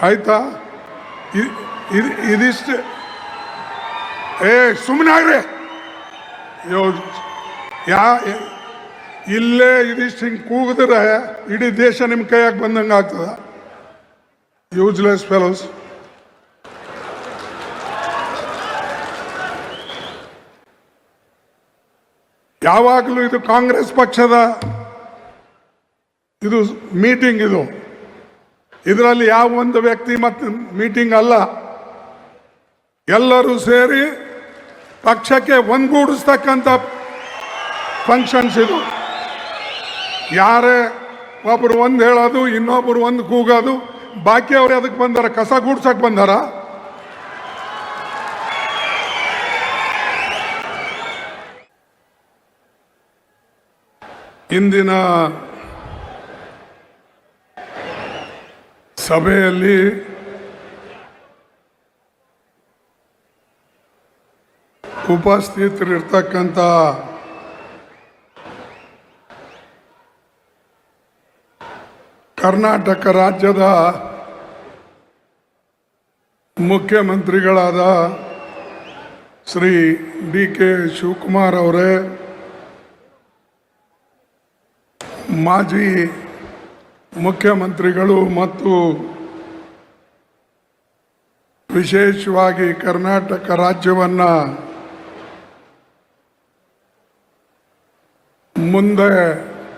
ಆಯ್ತಾ? ಇದಿಷ್ಟು ಸುಮ್ಮನೆ ಆಗ್ರಿ. ಇಲ್ಲೇ ಇದಿಷ್ಟು ಹಿಂಗೆ ಕೂಗಿದ್ರೆ ಇಡೀ ದೇಶ ನಿಮ್ಮ ಕೈಯಾಗ ಬಂದಂಗೆ ಆಗ್ತದ. Useless fellows. ಯಾವಾಗಲೂ ಇದು ಕಾಂಗ್ರೆಸ್ ಪಕ್ಷದ ಇದು ಮೀಟಿಂಗ್. ಇದರಲ್ಲಿ ಯಾವ ಒಂದು ವ್ಯಕ್ತಿ ಮತ್ತು ಮೀಟಿಂಗ್ ಅಲ್ಲ. ಎಲ್ಲರೂ ಸೇರಿ ಪಕ್ಷಕ್ಕೆ ಒಂದುಗೂಡಿಸ್ತಕ್ಕಂಥ ಫಂಕ್ಷನ್ಸ್ ಇದು. ಯಾರೇ ಒಬ್ರು ಒಂದು ಹೇಳೋದು, ಇನ್ನೊಬ್ರು ಒಂದು ಕೂಗೋದು, ಬಾಕಿ ಅವ್ರು ಅದಕ್ಕೆ ಬಂದಾರ? ಕಸ ಗೂಡ್ಸಕ್ಕೆ ಬಂದಾರ? ಇಂದಿನ ಸಭೆಯಲ್ಲಿ ಉಪಸ್ಥಿತರಿರ್ತಕ್ಕಂಥ ಕರ್ನಾಟಕ ರಾಜ್ಯದ ಮುಖ್ಯಮಂತ್ರಿಗಳಾದ ಶ್ರೀ ಡಿ.ಕೆ. ಶಿವಕುಮಾರ್ ಅವರೇ, ಮಾಜಿ ಮುಖ್ಯಮಂತ್ರಿಗಳು ಮತ್ತು ವಿಶೇಷವಾಗಿ ಕರ್ನಾಟಕ ರಾಜ್ಯವನ್ನು ಮುಂದೆ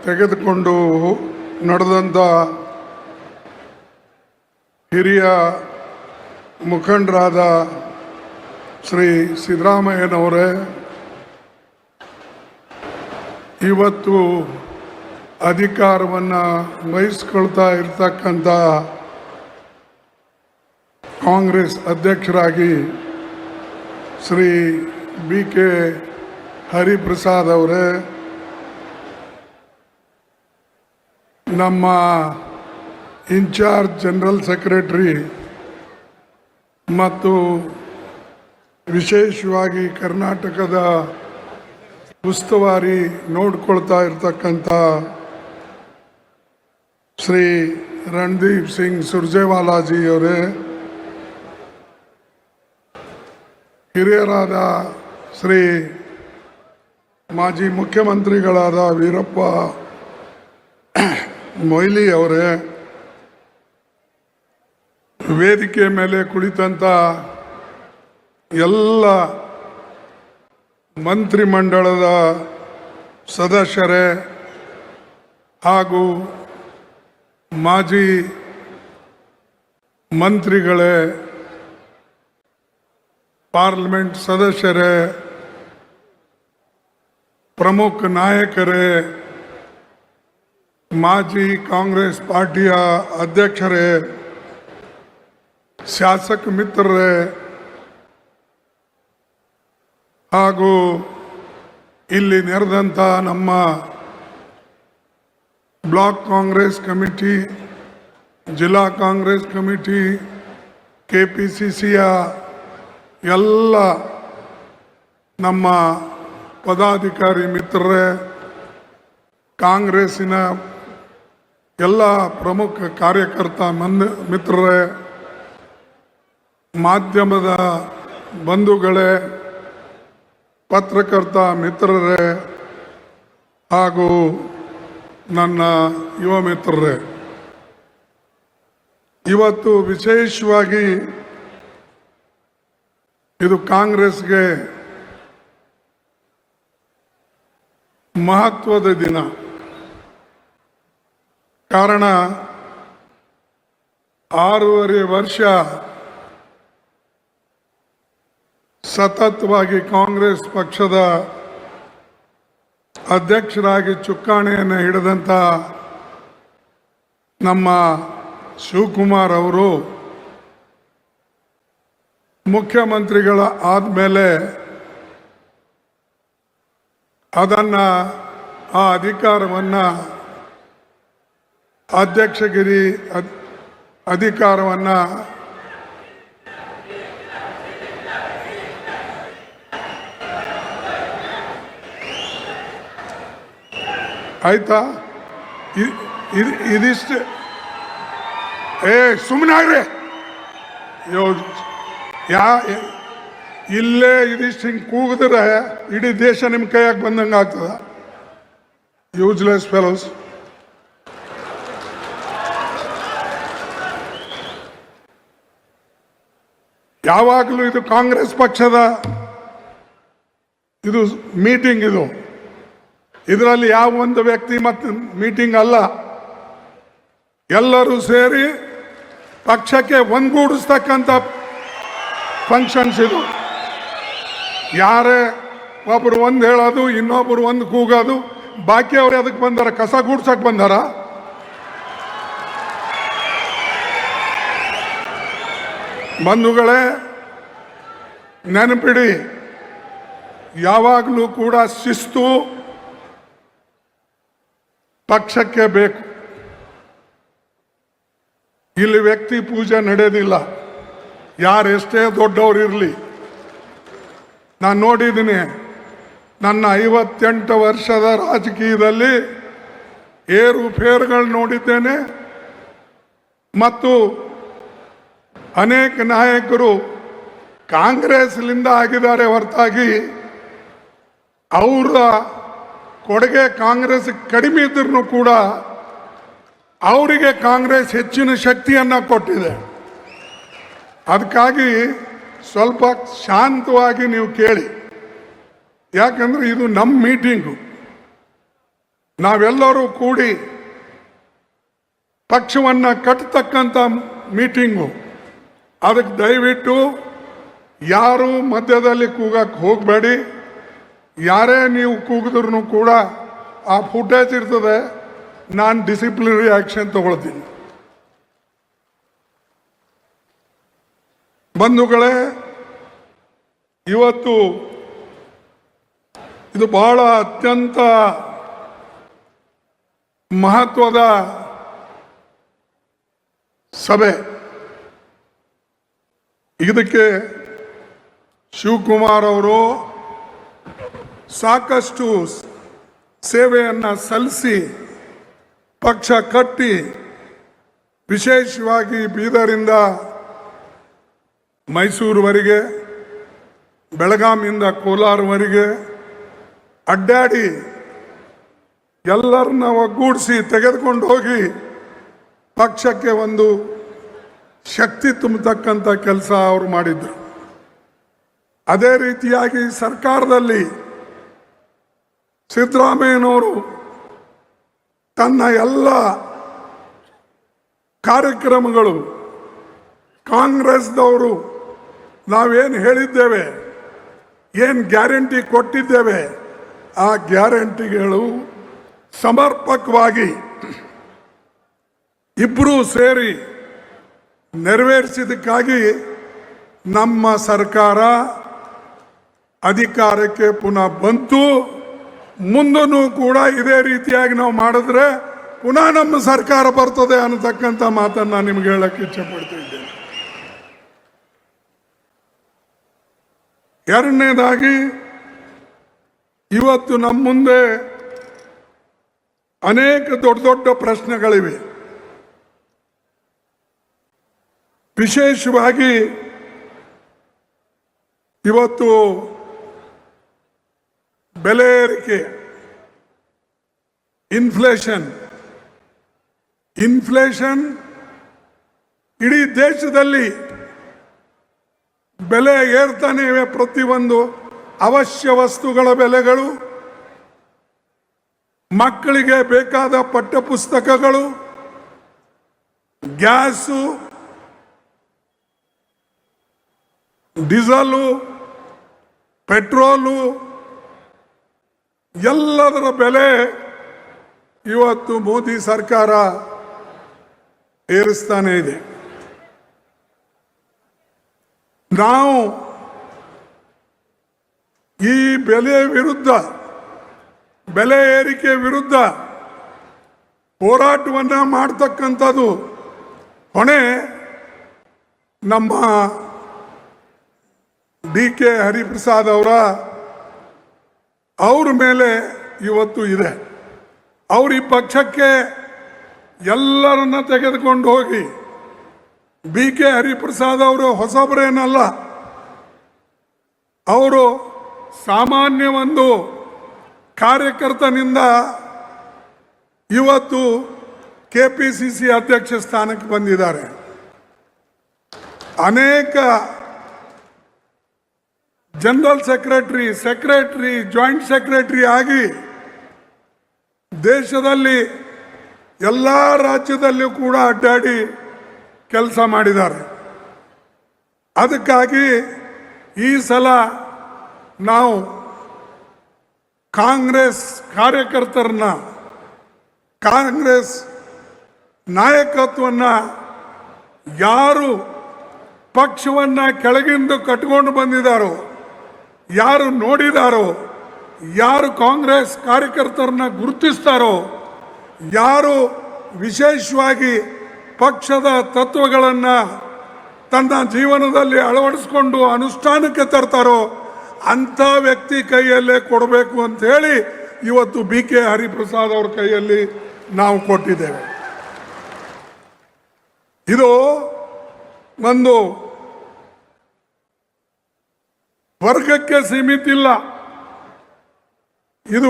ತೆಗೆದುಕೊಂಡು ನಡೆದಂಥ ಹಿರಿಯ ಮುಖಂಡರಾದ ಶ್ರೀ ಸಿದ್ದರಾಮಯ್ಯನವರೇ, ಇವತ್ತು ಅಧಿಕಾರವನ್ನು ವಹಿಸ್ಕೊಳ್ತಾ ಇರ್ತಕ್ಕಂಥ ಕಾಂಗ್ರೆಸ್ ಅಧ್ಯಕ್ಷರಾಗಿ ಶ್ರೀ ಬಿ.ಕೆ. ಹರಿಪ್ರಸಾದ್ ಅವರೇ, ನಮ್ಮ ಇನ್ಚಾರ್ಜ್ ಜನರಲ್ ಸೆಕ್ರೆಟರಿ ಮತ್ತು ವಿಶೇಷವಾಗಿ ಕರ್ನಾಟಕದ ಉಸ್ತುವಾರಿ ನೋಡ್ಕೊಳ್ತಾ ಇರ್ತಕ್ಕಂಥ ಶ್ರೀ ರಣದೀಪ್ ಸಿಂಗ್ ಸುರ್ಜೇವಾಲಾಜಿಯವರೇ, ಹಿರಿಯರಾದ ಶ್ರೀ ಮಾಜಿ ಮುಖ್ಯಮಂತ್ರಿಗಳಾದ ವೀರಪ್ಪ ಮೊಯ್ಲಿ ಅವರೇ, ವೇದಿಕೆ ಮೇಲೆ ಕುಳಿತಂಥ ಎಲ್ಲ ಮಂತ್ರಿಮಂಡಲದ ಸದಸ್ಯರೇ ಹಾಗೂ ಮಾಜಿ ಮಂತ್ರಿಗಳೇ, ಪಾರ್ಲಿಮೆಂಟ್ ಸದಸ್ಯರೇ, ಪ್ರಮುಖ ನಾಯಕರೇ, ಮಾಜಿ ಕಾಂಗ್ರೆಸ್ ಪಾರ್ಟಿಯ ಅಧ್ಯಕ್ಷರೇ, ಶಾಸಕ ಮಿತ್ರರೇ ಹಾಗೂ ಇಲ್ಲಿ ನೆರೆದಂಥ ನಮ್ಮ ಬ್ಲಾಕ್ ಕಾಂಗ್ರೆಸ್ ಕಮಿಟಿ, ಜಿಲ್ಲಾ ಕಾಂಗ್ರೆಸ್ ಕಮಿಟಿ, KPCCಯ ಎಲ್ಲ ನಮ್ಮ ಪದಾಧಿಕಾರಿ ಮಿತ್ರರೇ, ಕಾಂಗ್ರೆಸ್ಸಿನ ಎಲ್ಲ ಪ್ರಮುಖ ಕಾರ್ಯಕರ್ತ ಮಿತ್ರರೇ, ಮಾಧ್ಯಮದ ಬಂಧುಗಳೇ, ಪತ್ರಕರ್ತ ಮಿತ್ರರೇ ಹಾಗೂ ನನ್ನ ಯುವ ಮಿತ್ರರೇ, ಇವತ್ತು ವಿಶೇಷವಾಗಿ ಇದು ಕಾಂಗ್ರೆಸ್ಗೆ ಮಹತ್ವದ ದಿನ. ಕಾರಣ 6.5 ವರ್ಷ ಸತತವಾಗಿ ಕಾಂಗ್ರೆಸ್ ಪಕ್ಷದ ಅಧ್ಯಕ್ಷರಾಗಿ ಚುಕ್ಕಾಣಿಯನ್ನು ಹಿಡಿದಂಥ ನಮ್ಮ ಶಿವಕುಮಾರ್ ಅವರು ಮುಖ್ಯಮಂತ್ರಿಗಳ ಆದಮೇಲೆ ಅದನ್ನು ಆ ಅಧಿಕಾರವನ್ನು ಅಧ್ಯಕ್ಷಗಿರಿ ಅಧಿಕಾರವನ್ನು ಆಯ್ತಾ? ಇದಿಷ್ಟು ಸುಮ್ಮನೆ ಆಗ್ರಿ. ಯಾ ಇಲ್ಲೇ ಇದಿಷ್ಟು ಹಿಂಗೆ ಕೂಗಿದ್ರೆ ಇಡೀ ದೇಶ ನಿಮ್ಮ ಕೈಯಾಗ ಬಂದಂಗೆ ಆಗ್ತದ. Useless fellows. ಯಾವಾಗಲೂ ಇದು ಕಾಂಗ್ರೆಸ್ ಪಕ್ಷದ ಇದು ಮೀಟಿಂಗ್. ಇದರಲ್ಲಿ ಯಾವ ಒಂದು ವ್ಯಕ್ತಿ ಮತ್ತು ಮೀಟಿಂಗ್ ಅಲ್ಲ. ಎಲ್ಲರೂ ಸೇರಿ ಪಕ್ಷಕ್ಕೆ ಒಂದುಗೂಡಿಸ್ತಕ್ಕಂಥ ಫಂಕ್ಷನ್ಸ್ ಇದು. ಯಾರೇ ಒಬ್ರು ಒಂದು ಹೇಳೋದು, ಇನ್ನೊಬ್ರು ಒಂದು ಕೂಗೋದು, ಬಾಕಿ ಅವ್ರು ಅದಕ್ಕೆ ಬಂದಾರ, ಕಸ ಗೂಡ್ಸಕ್ಕೆ ಬಂದಾರ. ಬಂಧುಗಳೇ, ನೆನಪಿಡಿ, ಯಾವಾಗಲೂ ಕೂಡ ಶಿಸ್ತು ಪಕ್ಷಕ್ಕೆ ಬೇಕು. ಇಲ್ಲಿ ವ್ಯಕ್ತಿ ಪೂಜೆ ನಡೆಯೋದಿಲ್ಲ, ಯಾರೆಷ್ಟೇ ದೊಡ್ಡವರು ಇರಲಿ. ನಾನು ನೋಡಿದ್ದೀನಿ, ನನ್ನ 58 ವರ್ಷದ ರಾಜಕೀಯದಲ್ಲಿ ಏರುಪೇರುಗಳು ನೋಡಿದ್ದೇನೆ. ಮತ್ತು ಅನೇಕ ನಾಯಕರು ಕಾಂಗ್ರೆಸ್ಲಿಂದ ಆಗಿದ್ದಾರೆ ಹೊರತಾಗಿ ಅವರ ಕೊಡುಗೆ ಕಾಂಗ್ರೆಸ್ ಕಡಿಮೆ ಇದ್ರೂ ಕೂಡ ಅವರಿಗೆ ಕಾಂಗ್ರೆಸ್ ಹೆಚ್ಚಿನ ಶಕ್ತಿಯನ್ನು ಕೊಟ್ಟಿದೆ. ಅದಕ್ಕಾಗಿ ಸ್ವಲ್ಪ ಶಾಂತವಾಗಿ ನೀವು ಕೇಳಿ. ಯಾಕಂದ್ರೆ ಇದು ನಮ್ಮ ಮೀಟಿಂಗು, ನಾವೆಲ್ಲರೂ ಕೂಡಿ ಪಕ್ಷವನ್ನು ಕಟ್ಟತಕ್ಕಂಥ ಮೀಟಿಂಗು. ಅದಕ್ಕೆ ದಯವಿಟ್ಟು ಯಾರು ಮಧ್ಯದಲ್ಲಿ ಕೂಗಕ್ಕೆ ಹೋಗಬೇಡಿ. ಯಾರೇ ನೀವು ಕೂಗಿದ್ರೂ ಕೂಡ ಆ ಫುಟೇಜ್ ಇರ್ತದೆ, ನಾನು ಡಿಸಿಪ್ಲಿನರಿ ಆಕ್ಷನ್ ತಗೊಳ್ತೀನಿ. ಬಂಧುಗಳೇ, ಇವತ್ತು ಇದು ಬಹಳ ಅತ್ಯಂತ ಮಹತ್ವದ ಸಭೆ. ಇದಕ್ಕೆ ಶಿವಕುಮಾರ್ ಅವರು ಸಾಕಷ್ಟು ಸೇವೆಯನ್ನು ಸಲ್ಲಿಸಿ ಪಕ್ಷ ಕಟ್ಟಿ, ವಿಶೇಷವಾಗಿ ಬೀದರಿಂದ ಮೈಸೂರುವರೆಗೆ, ಬೆಳಗಾವಿಯಿಂದ ಕೋಲಾರವರೆಗೆ ಅಡ್ಡಾಡಿ ಎಲ್ಲರನ್ನ ಒಗ್ಗೂಡಿಸಿ ತೆಗೆದುಕೊಂಡು ಹೋಗಿ ಪಕ್ಷಕ್ಕೆ ಒಂದು ಶಕ್ತಿ ತುಂಬತಕ್ಕಂಥ ಕೆಲಸ ಅವರು ಮಾಡಿದ್ರು. ಅದೇ ರೀತಿಯಾಗಿ ಸರ್ಕಾರದಲ್ಲಿ ಸಿದ್ದರಾಮಯ್ಯನವರು ತನ್ನ ಎಲ್ಲ ಕಾರ್ಯಕ್ರಮಗಳು ಕಾಂಗ್ರೆಸ್ದವರು ನಾವೇನು ಹೇಳಿದ್ದೇವೆ, ಏನು ಗ್ಯಾರಂಟಿ ಕೊಟ್ಟಿದ್ದೇವೆ, ಆ ಗ್ಯಾರಂಟಿಗಳು ಸಮರ್ಪಕವಾಗಿ ಇಬ್ಬರೂ ಸೇರಿ ನೆರವೇರಿಸಿದ್ದಕ್ಕಾಗಿ ನಮ್ಮ ಸರ್ಕಾರ ಅಧಿಕಾರಕ್ಕೆ ಪುನಃ ಬಂತು. ಮುಂದೂ ಕೂಡ ಇದೇ ರೀತಿಯಾಗಿ ನಾವು ಮಾಡಿದ್ರೆ ಪುನಃ ನಮ್ಮ ಸರ್ಕಾರ ಬರ್ತದೆ ಅನ್ನತಕ್ಕಂಥ ಮಾತನ್ನು ನಿಮ್ಗೆ ಹೇಳಕ್ಕೆ ಇಚ್ಛೆ ಪಡ್ತಿದ್ದೇನೆ. ಎರಡನೇದಾಗಿ, ಇವತ್ತು ನಮ್ಮ ಮುಂದೆ ಅನೇಕ ದೊಡ್ಡ ದೊಡ್ಡ ಪ್ರಶ್ನೆಗಳಿವೆ. ವಿಶೇಷವಾಗಿ ಇವತ್ತು ಬೆಲೆ ಏರಿಕೆ, ಇನ್ಫ್ಲೇಷನ್ ಇಡೀ ದೇಶದಲ್ಲಿ ಬೆಲೆ ಏರ್ತಾನೆ ಇವೆ. ಪ್ರತಿಯೊಂದು ಅವಶ್ಯ ವಸ್ತುಗಳ ಬೆಲೆಗಳು, ಮಕ್ಕಳಿಗೆ ಬೇಕಾದ ಪಠ್ಯಪುಸ್ತಕಗಳು, ಗ್ಯಾಸು, ಡೀಸೆಲು, ಪೆಟ್ರೋಲು, ಎಲ್ಲದರ ಬೆಲೆ ಇವತ್ತು ಮೋದಿ ಸರ್ಕಾರ ಏರಿಸ್ತಾನೆ ಇದೆ. ನಾವು ಈ ಬೆಲೆ ಏರಿಕೆ ವಿರುದ್ಧ ಹೋರಾಟವನ್ನು ಮಾಡ್ತಕ್ಕಂಥದ್ದು ಹೊಣೆ ನಮ್ಮ DK ಹರಿಪ್ರಸಾದ್ ಅವ್ರ ಮೇಲೆ ಇವತ್ತು ಇದೆ. ಅವರು ಈ ಪಕ್ಷಕ್ಕೆ ಎಲ್ಲರನ್ನ ತೆಗೆದುಕೊಂಡು ಹೋಗಿ BK ಹರಿಪ್ರಸಾದ್ ಅವರು ಹೊಸಬರೇನಲ್ಲ. ಅವರು ಸಾಮಾನ್ಯ ಒಂದು ಕಾರ್ಯಕರ್ತನಿಂದ ಇವತ್ತು KPCC ಅಧ್ಯಕ್ಷ ಸ್ಥಾನಕ್ಕೆ ಬಂದಿದ್ದಾರೆ. ಅನೇಕ ಜನರಲ್ ಸೆಕ್ರೆಟರಿ ಜಾಯಿಂಟ್ ಸೆಕ್ರೆಟರಿ ಆಗಿ ದೇಶದಲ್ಲಿ ಎಲ್ಲ ರಾಜ್ಯದಲ್ಲೂ ಕೂಡ ಅಡ್ಡಾಡಿ ಕೆಲಸ ಮಾಡಿದ್ದಾರೆ. ಅದಕ್ಕಾಗಿ ಈ ಸಲ ನಾವು ಕಾಂಗ್ರೆಸ್ ಕಾರ್ಯಕರ್ತರನ್ನ, ಕಾಂಗ್ರೆಸ್ ನಾಯಕತ್ವವನ್ನು ಯಾರು ಪಕ್ಷವನ್ನ ಕೆಳಗಿಂದ ಕಟ್ಕೊಂಡು ಬಂದಿದ್ದಾರೋ, ಯಾರು ನೋಡಿದಾರೋ, ಯಾರು ಕಾಂಗ್ರೆಸ್ ಕಾರ್ಯಕರ್ತರನ್ನ ಗುರುತಿಸ್ತಾರೋ, ಯಾರು ವಿಶೇಷವಾಗಿ ಪಕ್ಷದ ತತ್ವಗಳನ್ನು ತನ್ನ ಜೀವನದಲ್ಲಿ ಅಳವಡಿಸ್ಕೊಂಡು ಅನುಷ್ಠಾನಕ್ಕೆ ತರ್ತಾರೋ ಅಂಥ ವ್ಯಕ್ತಿ ಕೈಯಲ್ಲೇ ಕೊಡಬೇಕು ಅಂತ ಹೇಳಿ ಇವತ್ತು BK ಹರಿಪ್ರಸಾದ್ ಅವ್ರ ಕೈಯಲ್ಲಿ ನಾವು ಕೊಟ್ಟಿದ್ದೇವೆ. ಇದು ಒಂದು ವರ್ಗಕ್ಕೆ ಸೀಮಿತ ಇಲ್ಲ. ಇದು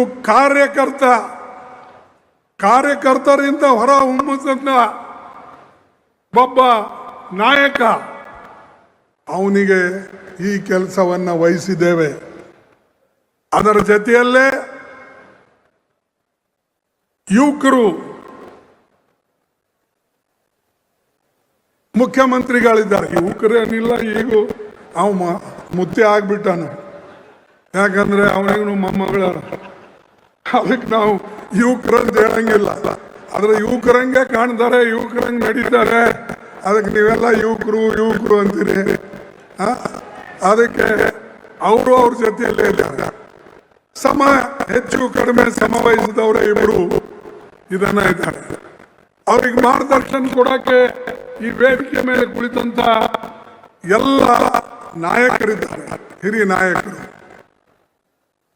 ಕಾರ್ಯಕರ್ತರಿಂದ ಹೊರ ಹೊಮ್ಮುತ್ತ ಒಬ್ಬ ನಾಯಕ, ಅವನಿಗೆ ಈ ಕೆಲಸವನ್ನು ವಹಿಸಿದ್ದೇವೆ. ಅದರ ಜೊತೆಯಲ್ಲೇ ಯುವಕರು ಮುಖ್ಯಮಂತ್ರಿಗಳಿದ್ದಾರೆ. ಯುವಕರೇನಿಲ್ಲ, ಈಗ ಅವ ಮುತ್ತೆ ಆಗ್ಬಿಟ್ಟಾನು. ಯಾಕಂದ್ರೆ ಅವನಿಗೂ ಮೊಮ್ಮಗಳ, ಅದಕ್ಕೆ ನಾವು ಯುವಕರಂತ ಹೇಳಂಗಿಲ್ಲ. ಆದ್ರೆ ಯುವಕರಂಗೆ ಕಾಣ್ತಾರೆ, ಯುವಕರಂಗೆ ನಡೀತಾರೆ. ಅದಕ್ಕೆ ನೀವೆಲ್ಲ ಯುವಕರು ಅಂತೀರಿ. ಅದಕ್ಕೆ ಅವರು ಅವ್ರ ಜೊತೆಯಲ್ಲೇ ಇದ್ದಾರೆ. ಹೆಚ್ಚು ಕಡಿಮೆ ವಹಿಸಿದವರೇ ಇಬ್ಬರು ಇದನ್ನ ಇದ್ದಾರೆ. ಅವ್ರಿಗೆ ಮಾರ್ಗದರ್ಶನ ಕೊಡಕ್ಕೆ ಈ ವೇದಿಕೆ ಮೇಲೆ ಕುಳಿತಂತ ಎಲ್ಲ ನಾಯಕರಿದ್ದಾರೆ, ಹಿರಿಯ ನಾಯಕರು.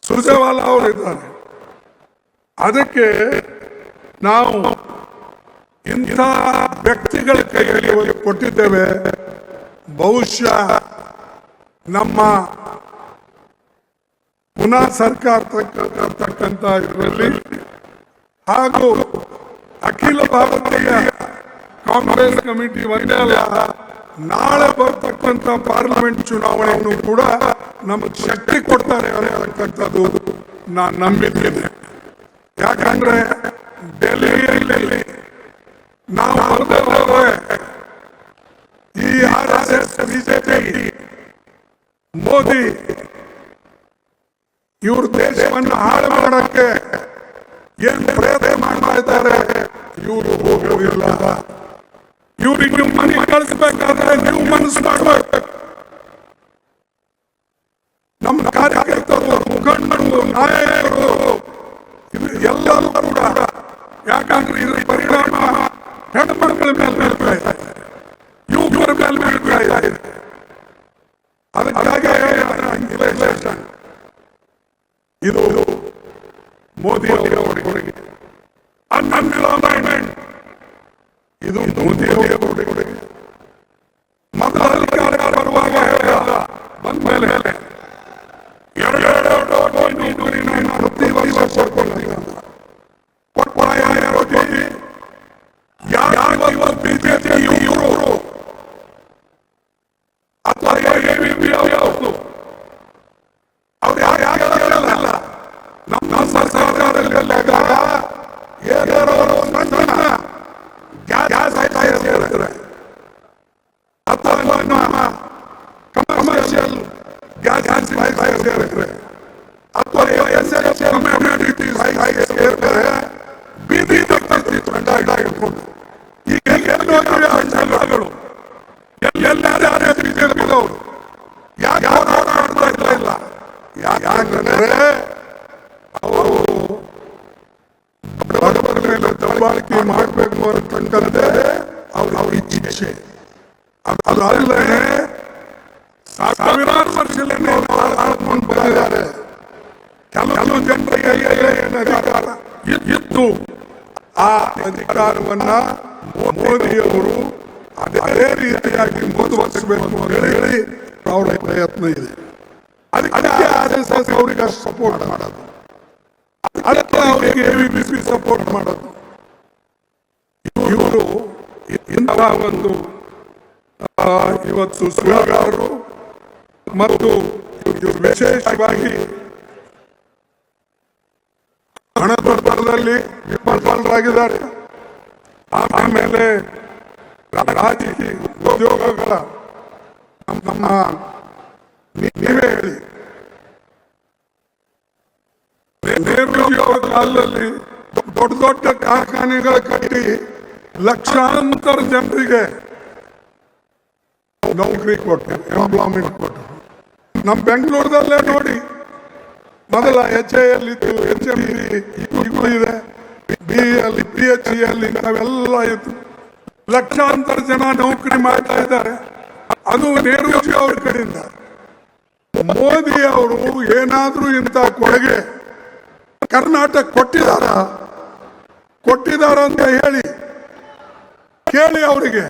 ಸುರ್ಜೇವಾಲಾ ಅವರಿದ್ದಾರೆ. ಅದಕ್ಕೆ ನಾವು ಇಂಥ ವ್ಯಕ್ತಿಗಳ ಕೈಯಲ್ಲಿ ಕೊಟ್ಟಿದ್ದೇವೆ. ಬಹುಶಃ ನಮ್ಮ ಪುನಃ ಸರ್ಕಾರ ತಕ್ಕಂತ ಇದರಲ್ಲಿ ಹಾಗೂ ಅಖಿಲ ಭಾರತೀಯ ಕಾಂಗ್ರೆಸ್ ಕಮಿಟಿ ಒಂದೇ ಅಲ್ಲ, ನಾಳೆ ಬರ್ತಕ್ಕಂಥ ಪಾರ್ಲಿಮೆಂಟ್ ಚುನಾವಣೆಯನ್ನು ಕೂಡ ನಮಗೆ ಶಕ್ತಿ ಕೊಡ್ತಾರೆ ಅನ್ನತಕ್ಕಂಥದ್ದು ನಾನು ನಂಬಿದ್ದೇನೆ. ಯಾಕಂದ್ರೆ ಡೆಲ್ಲಿಯಲ್ಲಿ ನಾವು ಈ RSS BJP ಮೋದಿ ಇವರು ದೇಶವನ್ನು ಹಾಳು ಮಾಡಕ್ಕೆ ಏನ್ ಪ್ರಯತ್ನ ಮಾಡ್ತಾ ಇದ್ದಾರೆ. ಇವರು ಹೋಗೋದಿಲ್ಲ. ಇವರಿಗೆ ಮನೆ ಕಳಿಸ್ಬೇಕಾದ್ರೆ ನೀವು ಮನಸ್ಸು ಮಾಡಬೇಕು. ನಮ್ಮ ಕಾರ್ಯಕರ್ತರು, ಮುಖಂಡರು, ನಾಯಕರು ಎಲ್ಲರೂ ಕೂಡ, ಯಾಕಂದ್ರೆ ಇದರ ಪರಿಣಾಮ ಹೆಣ್ಮಕ್ಳ ಮೇಲೆ ಬೀಳ್ತಾ ಇದೆ, ಯುವಕರ ಮೇಲೆ ಬೀಳ್ತಾ ಇದೆ. ಅದಕ್ಕಾಗಿ ಇದು ಮೋದಿ ಅವರ ಕೊಡುಗೆ, ಇದು ಮೋದಿ ಅವರ ಕೊಡುಗೆ. ಮೊದಲ ಅಧಿಕಾರ ಬರುವಾಗ ಬಂದ ಮೇಲೆ ಪ್ರತಿ ವರ್ಷ BJP ಇವರು ಅಥವಾ ಯಾವುದು ಅವ್ರು ಯಾರಲ್ಲ ನಮ್ಮ ಸರ್ಕಾರದಲ್ಲಿ ಅಥವಾ ಕಮರ್ಷಿಯಲ್ ಗ್ಯಾಸ್ ಸೇರಿದ್ರೆ ಅಥವಾ ಬೀದಿ ಇಟ್ಕೊಂಡು ಈಗ ಜಿಲ್ಲೆಗಳು ಎಲ್ಲರೂ BJPದವರು ಯಾಕೆ ಹೋರಾಡ್ತಾ ಇಲ್ಲ? ಯಾಕಂದ್ರೆ ಅವರು ಬಡವರ ಮೇಲೆ ದಬ್ಬಾಳಿಕೆ ಮಾಡಬೇಕು ಅಂತಕ್ಕಂಥದ್ದೇ ಅವ್ರ ಇಚ್ಛೆ. ಅದಲ್ಲೇ ಸಾವಿರಾರು ವರ್ಷದಲ್ಲಿ ಆಳ್ಕೊಂಡು ಬಂದಿದ್ದಾರೆ. ಕೆಲವು ಜನರಿಗೆ ಏನು ಅಧಿಕಾರ ಇತ್ತು, ಆ ಅಧಿಕಾರವನ್ನ ಮೋದಿಯವರು ಅದೇ ರೀತಿಯಾಗಿ ಮುಂದುವರಿಸಬೇಕು ಅಂತ ಹೇಳಿ ಅವರ ಪ್ರಯತ್ನ ಇದೆ. ಅದಕ್ಕೆ RSS ಅವರಿಗೆ ಅಷ್ಟು ಸಪೋರ್ಟ್ ಮಾಡೋದು, ಅದಕ್ಕೆ ಅವರಿಗೆ AVP ಸಪೋರ್ಟ್ ಮಾಡೋದು. ಇವರು ಇಂಥ ಒಂದು ಇವತ್ತು ಸುಳ್ಳುಗಾರರು ಮತ್ತು ವಿಶೇಷವಾಗಿ ಹಣದ ಬರದಲ್ಲಿ ವಿಫಲರಾಗಿದ್ದಾರೆ. ಆಮೇಲೆ ರಾಜಕೀಯ ಉದ್ಯೋಗಗಳ ನಮ್ಮ ನೀವೇ ಹೇಳಿ ನೇರವಾಗಿ ಕಾಲದಲ್ಲಿ ದೊಡ್ಡ ದೊಡ್ಡ ಕಾರ್ಖಾನೆಗಳ ಕಟ್ಟಿ ಲಕ್ಷಾಂತರ ಜನರಿಗೆ ನೌಕರಿ ಕೊಟ್ಟರು, ಎಂಪ್ಲಾಯ್ಮೆಂಟ್ ಕೊಟ್ಟರು. ನಮ್ಮ ಬೆಂಗಳೂರದಲ್ಲೇ ನೋಡಿ, ಮೊದಲ HAL ಇತ್ತು, HMD ಈಗೂ ಇದೆ, BEL PHEL ಇಂಥವೆಲ್ಲ ಇತ್ತು. ಲಕ್ಷಾಂತರ ಜನ ನೌಕರಿ ಮಾಡ್ತಾ ಇದ್ದಾರೆ. ಅದು ನೆಹರೂಜಿ ಅವ್ರ ಕಡೆಯಿಂದ. ಮೋದಿ ಅವರು ಏನಾದ್ರೂ ಇಂಥ ಕೊಡುಗೆ ಕರ್ನಾಟಕ ಕೊಟ್ಟಿದಾರ ಅಂತ ಹೇಳಿ ಕೇಳಿ ಅವರಿಗೆ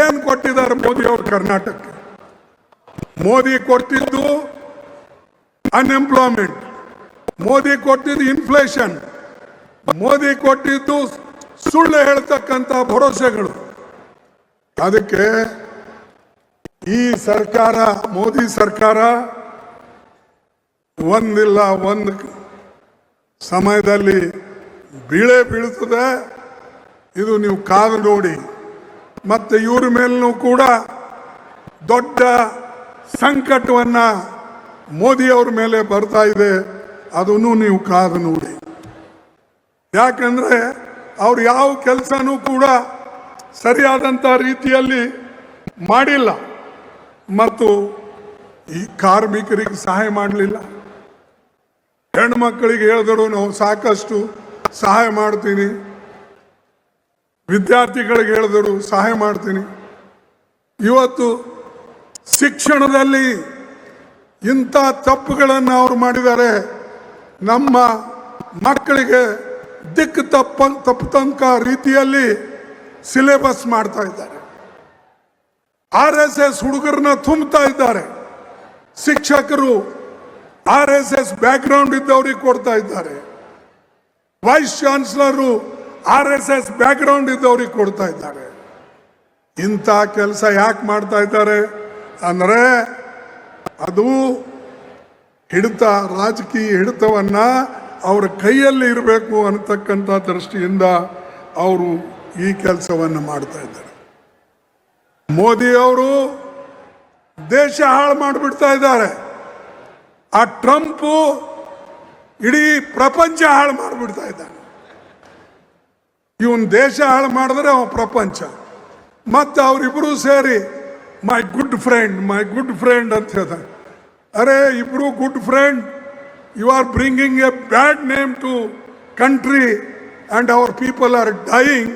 ಏನ್ ಕೊಟ್ಟಿದ್ದಾರೆ ಮೋದಿ ಅವರು ಕರ್ನಾಟಕಕ್ಕೆ. ಮೋದಿ ಕೊಟ್ಟಿದ್ದು ಅನ್ಎಂಪ್ಲಾಯ್ಮೆಂಟ್, ಮೋದಿ ಕೊಟ್ಟಿದ್ದು ಇನ್ಫ್ಲೇಷನ್, ಮೋದಿ ಕೊಟ್ಟಿದ್ದು ಸುಳ್ಳು ಹೇಳ್ತಕ್ಕಂಥ ಭರವಸೆಗಳು. ಅದಕ್ಕೆ ಈ ಸರ್ಕಾರ, ಮೋದಿ ಸರ್ಕಾರ ಒಂದಿಲ್ಲ ಒಂದು ಸಮಯದಲ್ಲಿ ಬೀಳ್ತದೆ. ಇದು ನೀವು ಕಾದು ನೋಡಿ. ಮತ್ತೆ ಇವ್ರ ಮೇಲೂ ಕೂಡ ದೊಡ್ಡ ಸಂಕಟವನ್ನ ಮೋದಿ ಅವ್ರ ಮೇಲೆ ಬರ್ತಾ ಇದೆ. ಅದನ್ನು ನೀವು ಕಾದು ನೋಡಿ. ಯಾಕಂದ್ರೆ ಅವ್ರು ಯಾವ ಕೆಲಸನೂ ಕೂಡ ಸರಿಯಾದಂಥ ರೀತಿಯಲ್ಲಿ ಮಾಡಿಲ್ಲ ಮತ್ತು ಈ ಕಾರ್ಮಿಕರಿಗೆ ಸಹಾಯ ಮಾಡಲಿಲ್ಲ. ಹೆಣ್ಣು ಮಕ್ಕಳಿಗೆ ಹೇಳಿದ್ರು ನಾವು ಸಾಕಷ್ಟು ಸಹಾಯ ಮಾಡ್ತೀನಿ, ವಿದ್ಯಾರ್ಥಿಗಳಿಗೆ ಹೇಳಿದರು ಸಹಾಯ ಮಾಡ್ತೀನಿ. ಇವತ್ತು ಶಿಕ್ಷಣದಲ್ಲಿ ಇಂಥ ತಪ್ಪುಗಳನ್ನು ಅವರು ಮಾಡಿದ್ದಾರೆ. ನಮ್ಮ ಮಕ್ಕಳಿಗೆ ದಿಕ್ಕು ತಪ್ಪತಂಕ ರೀತಿಯಲ್ಲಿ ಸಿಲೆಬಸ್ ಮಾಡ್ತಾ ಇದ್ದಾರೆ. RSS ಹುಡುಗರನ್ನ ತುಂಬುತ್ತಾ ಇದ್ದಾರೆ. ಶಿಕ್ಷಕರು RSS ಬ್ಯಾಕ್ಗ್ರೌಂಡ್ ಇದ್ದವ್ರಿಗೆ ಕೊಡ್ತಾ ಇದ್ದಾರೆ. ವೈಸ್ ಚಾನ್ಸಲರು RSS ಬ್ಯಾಕ್ಗ್ರೌಂಡ್ ಇದ್ದವ್ರಿಗೆ ಕೊಡ್ತಾ ಇದ್ದಾರೆ. ಇಂಥ ಕೆಲಸ ಯಾಕೆ ಮಾಡ್ತಾ ಇದ್ದಾರೆ ಅಂದರೆ ಅದು ಹಿಡಿತ, ರಾಜಕೀಯ ಹಿಡಿತವನ್ನ ಅವರ ಕೈಯಲ್ಲಿ ಇರಬೇಕು ಅನ್ನತಕ್ಕಂಥ ದೃಷ್ಟಿಯಿಂದ ಅವರು ಈ ಕೆಲಸವನ್ನು ಮಾಡ್ತಾ ಇದ್ದಾರೆ. ಮೋದಿ ಅವರು ದೇಶ ಹಾಳು ಮಾಡಿಬಿಡ್ತಾ ಇದ್ದಾರೆ. ಆ ಟ್ರಂಪ್ ಇಡೀ ಪ್ರಪಂಚ ಹಾಳು ಮಾಡಿಬಿಡ್ತಾ ಇದ್ದಾನೆ. ಇವನ್ ದೇಶ ಹಾಳು ಮಾಡಿದ್ರೆ ಅವ ಪ್ರಪಂಚ. ಮತ್ತೆ ಅವರಿಬ್ಬರು ಸೇರಿ ಮೈ ಗುಡ್ ಫ್ರೆಂಡ್ ಅಂತ ಹೇಳ್ತಾರೆ. ಅರೆ ಇಬ್ರು good friend, you are bringing a bad name to country and our people are dying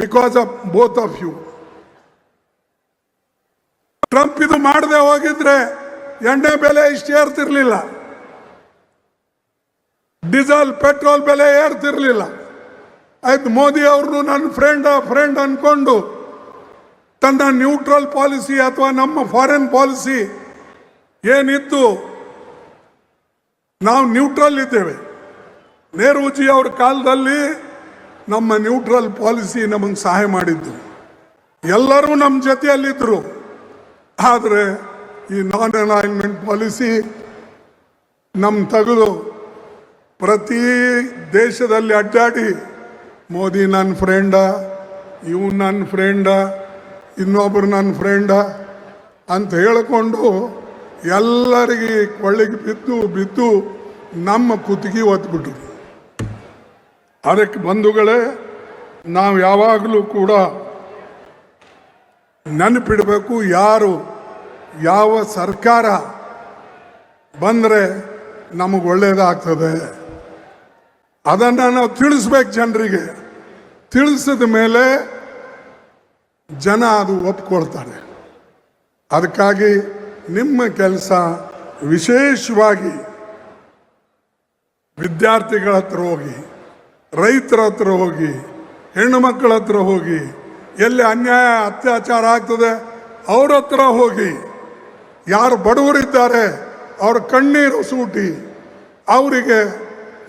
because of both of you. Trump ಇದು ಮಾಡದೆ ಹೋಗಿದ್ರೆ ಎಣ್ಣೆ ಬೆಲೆ ಇಷ್ಟು ಏರ್ತಿರ್ಲಿಲ್ಲ, ಡೀಸೆಲ್ ಪೆಟ್ರೋಲ್ ಬೆಲೆ ಏರ್ತಿರ್ಲಿಲ್ಲ. ಆಯ್ತು, ಮೋದಿ ಅವ್ರನ್ನು ನನ್ನ ಫ್ರೆಂಡ್ ಅನ್ಕೊಂಡು ತನ್ನ ನ್ಯೂಟ್ರಲ್ ಪಾಲಿಸಿ ಅಥವಾ ನಮ್ಮ ಫಾರಿನ್ ಪಾಲಿಸಿ ಏನಿತ್ತು, ನಾವು ನ್ಯೂಟ್ರಲ್ ಇದ್ದೇವೆ. ನೆಹರೂಜಿ ಅವ್ರ ಕಾಲದಲ್ಲಿ ನಮ್ಮ ನ್ಯೂಟ್ರಲ್ ಪಾಲಿಸಿ ನಮಗೆ ಸಹಾಯ ಮಾಡಿದ್ದು, ಎಲ್ಲರೂ ನಮ್ಮ ಜೊತೆಯಲ್ಲಿದ್ದರು. ಆದರೆ ಈ ನಾನ್ ಅಲೈನ್ಮೆಂಟ್ ಪಾಲಿಸಿ ನಮ್ಮ ತೆಗೆದು ಪ್ರತಿ ದೇಶದಲ್ಲಿ ಅಡ್ಡಾಡಿ ಮೋದಿ ನನ್ನ ಫ್ರೆಂಡ, ಇವು ನನ್ನ ಫ್ರೆಂಡ, ಇನ್ನೊಬ್ಬರು ನನ್ನ ಫ್ರೆಂಡ ಅಂತ ಹೇಳಿಕೊಂಡು ಎಲ್ಲರಿಗೆ ಕೊಳ್ಳಿಗೆ ಬಿದ್ದು ನಮ್ಮ ಕುತ್ತಿಗೆ ಒತ್ಬಿಟ್ರು. ಅದಕ್ಕೆ ಬಂಧುಗಳೇ, ನಾವು ಯಾವಾಗಲೂ ಕೂಡ ನೆನಪಿಡಬೇಕು, ಯಾವ ಸರ್ಕಾರ ಬಂದರೆ ನಮಗೆ ಒಳ್ಳೆಯದಾಗ್ತದೆ ಅದನ್ನು ನಾವು ತಿಳಿಸ್ಬೇಕು ಜನರಿಗೆ. ತಿಳಿಸಿದ ಮೇಲೆ ಜನ ಅದು ಒಪ್ಕೊಳ್ತಾರೆ. ಅದಕ್ಕಾಗಿ ನಿಮ್ಮ ಕೆಲಸ ವಿಶೇಷವಾಗಿ ವಿದ್ಯಾರ್ಥಿಗಳ ಹತ್ರ ಹೋಗಿ, ರೈತರ ಹತ್ರ ಹೋಗಿ, ಹೆಣ್ಣು ಮಕ್ಕಳ ಹತ್ರ ಹೋಗಿ, ಎಲ್ಲಿ ಅನ್ಯಾಯ ಅತ್ಯಾಚಾರ ಆಗ್ತದೆ ಅವ್ರ ಹತ್ರ ಹೋಗಿ, ಯಾರು ಬಡವರಿದ್ದಾರೆ ಅವ್ರ ಕಣ್ಣೀರು ಸೂಟಿ ಅವರಿಗೆ